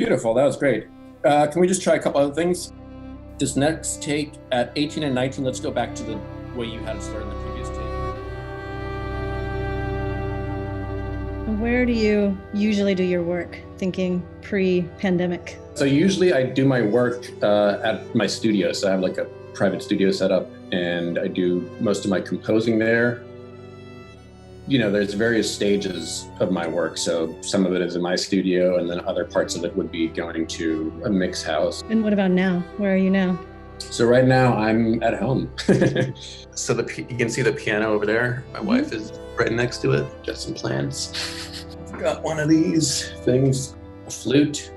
Beautiful, that was great. Can we just try a couple other things? This next take at 18 and 19, let's go back to the way you had it start in the previous take. Where do you usually do your work, thinking pre-pandemic? So usually I do my work at my studio. So I have like a private studio set up and I do most of my composing there. You know, there's various stages of my work. So some of it is in my studio and then other parts of it would be going to a mix house. And what about now? Where are you now? So right now I'm at home. So you can see the piano over there. My wife is right next to it. Got some plants. I've got one of these things, a flute.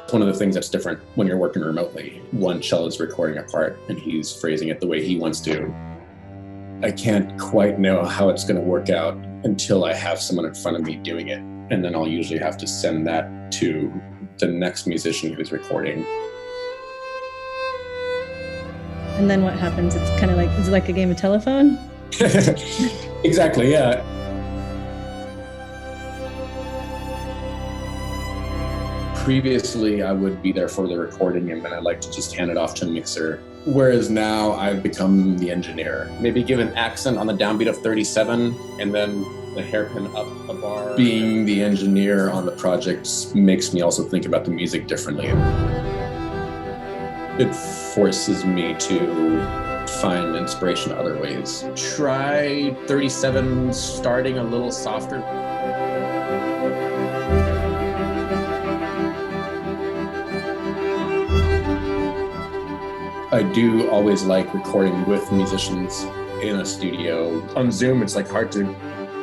One of the things that's different when you're working remotely, one cellist recording a part and he's phrasing it the way he wants to. I can't quite know how it's going to work out until I have someone in front of me doing it. And then I'll usually have to send that to the next musician who's recording. And then what happens? It's kind of like, is it like a game of telephone? Exactly, yeah. Previously, I would be there for the recording and then I'd like to just hand it off to a mixer. Whereas now I've become the engineer. Maybe give an accent on the downbeat of 37 and then the hairpin up a bar. Being the engineer on the project makes me also think about the music differently. It forces me to find inspiration other ways. Try 37 starting a little softer. I do always like recording with musicians in a studio. On Zoom, it's like hard to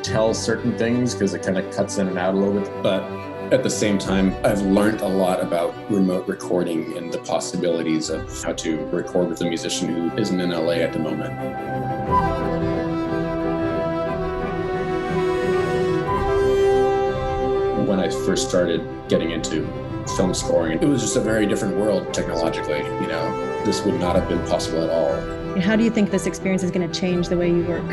tell certain things because it kind of cuts in and out a little bit. But at the same time, I've learned a lot about remote recording and the possibilities of how to record with a musician who isn't in LA at the moment. When I first started getting into film scoring, it was just a very different world technologically, you know. This would not have been possible at all. How do you think this experience is going to change the way you work?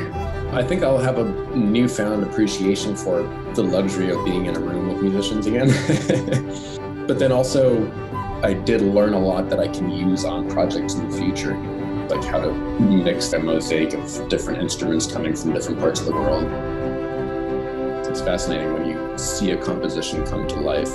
I think I'll have a newfound appreciation for the luxury of being in a room with musicians again. But then also, I did learn a lot that I can use on projects in the future, like how to mix a mosaic of different instruments coming from different parts of the world. It's fascinating when you see a composition come to life.